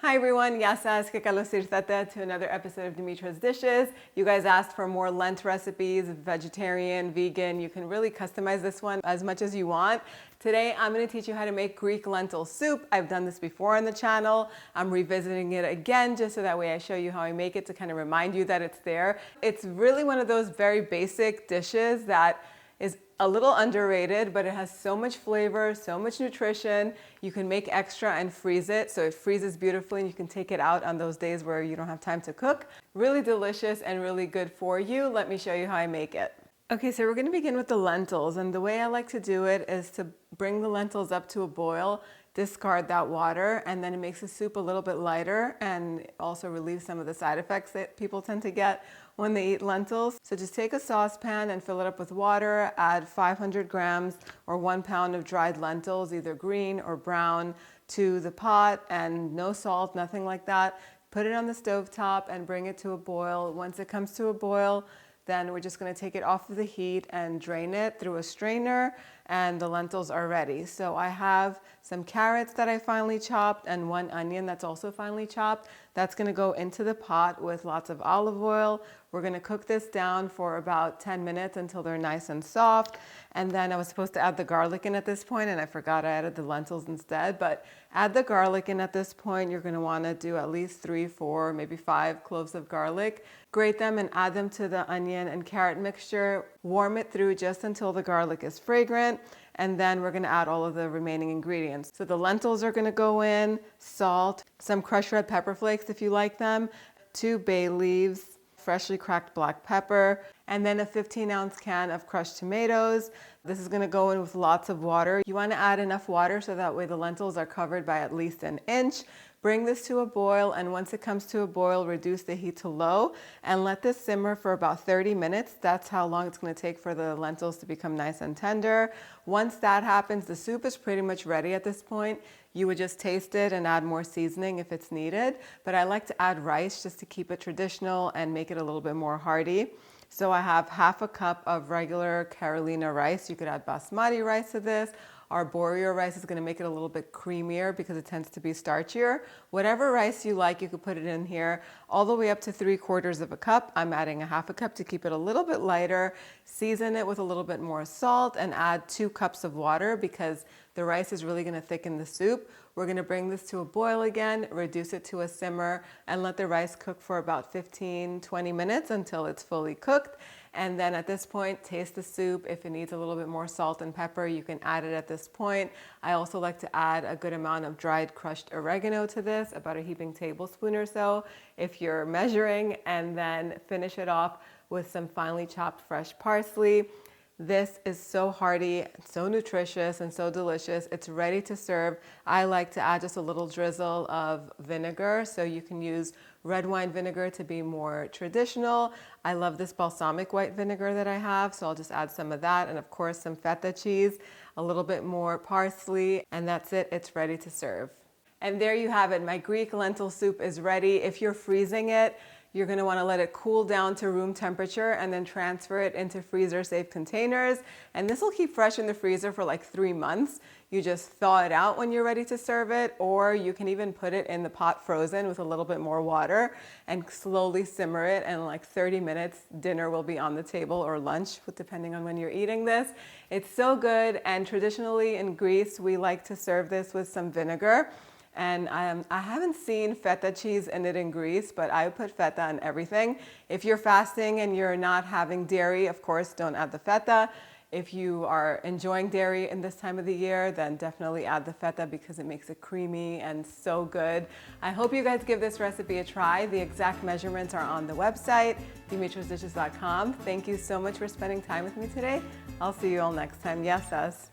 Hi everyone, yasas que kalosirtate to another episode of Dimitra's Dishes. You guys asked for more Lent recipes, vegetarian, vegan. You can really customize this one as much as you want. Today I'm going to teach you how to make Greek lentil soup. I've done this before on the channel. I'm revisiting it again just so that way I show you how I make it to kind of remind you that it's there. It's really one of those very basic dishes that is a little underrated, but it has so much flavor, so much nutrition. You can make extra and freeze it, so it freezes beautifully and you can take it out on those days where you don't have time to cook. Really delicious and really good for you. Let me show you how I make it. Okay, so we're gonna begin with the lentils, and the way I like to do it is to bring the lentils up to a boil, discard that water, and then it makes the soup a little bit lighter and also relieves some of the side effects that people tend to get when they eat lentils. So just take a saucepan and fill it up with water, add 500 grams or 1 pound of dried lentils, either green or brown, to the pot, and no salt, nothing like that. Put it on the stove top and bring it to a boil. Once it comes to a boil, then we're just going to take it off of the heat and drain it through a strainer, and the lentils are ready. So I have some carrots that I finely chopped and 1 onion that's also finely chopped. That's going to go into the pot with lots of olive oil. We're going to cook this down for about 10 minutes until they're nice and soft. And then I was supposed to add the garlic in at this point, and I forgot I added the lentils instead. But add the garlic in at this point. You're going to want to do at least 3, 4, maybe 5 cloves of garlic. Grate them and add them to the onion and carrot mixture. Warm it through just until the garlic is fragrant. And then we're going to add all of the remaining ingredients. So the lentils are going to go in, salt, some crushed red pepper flakes if you like them, 2 bay leaves, freshly cracked black pepper, and then a 15-ounce can of crushed tomatoes. This is going to go in with lots of water. You want to add enough water so that way the lentils are covered by at least an inch. Bring this to a boil, and once it comes to a boil, reduce the heat to low and let this simmer for about 30 minutes. That's how long it's going to take for the lentils to become nice and tender. Once that happens, the soup is pretty much ready at this point. You would just taste it and add more seasoning if it's needed, but I like to add rice just to keep it traditional and make it a little bit more hearty. So I have half a cup of regular Carolina rice. You could add basmati rice to this. Arborio rice is going to make it a little bit creamier because it tends to be starchier. Whatever rice you like, you could put it in here, all the way up to 3/4 of a cup. I'm adding a half a cup to keep it a little bit lighter. Season it with a little bit more salt and add 2 cups of water because the rice is really going to thicken the soup. We're going to bring this to a boil again, reduce it to a simmer, and let the rice cook for about 15-20 minutes until it's fully cooked. And then at this point, taste the soup. If it needs a little bit more salt and pepper, you can add it at this point. I also like to add a good amount of dried crushed oregano to this, about a heaping tablespoon or so if you're measuring, and then finish it off with some finely chopped fresh parsley. This is so hearty, so nutritious, and so delicious. It's ready to serve. I like to add just a little drizzle of vinegar, so you can use red wine vinegar to be more traditional. I love this balsamic white vinegar that I have, so I'll just add some of that, and of course some feta cheese, a little bit more parsley, and that's it. It's ready to serve. And there you have it. My Greek lentil soup is ready. If you're freezing it, you're going to want to let it cool down to room temperature and then transfer it into freezer-safe containers. And this will keep fresh in the freezer for like 3 months. You just thaw it out when you're ready to serve it, or you can even put it in the pot frozen with a little bit more water and slowly simmer it. And in like 30 minutes, dinner will be on the table, or lunch, depending on when you're eating this. It's so good. And traditionally in Greece, we like to serve this with some vinegar. And I haven't seen feta cheese in it in Greece, but I put feta on everything. If you're fasting and you're not having dairy, of course, don't add the feta. If you are enjoying dairy in this time of the year, then definitely add the feta because it makes it creamy and so good. I hope you guys give this recipe a try. The exact measurements are on the website, dimitrasdishes.com. Thank you so much for spending time with me today. I'll see you all next time. Yes, us.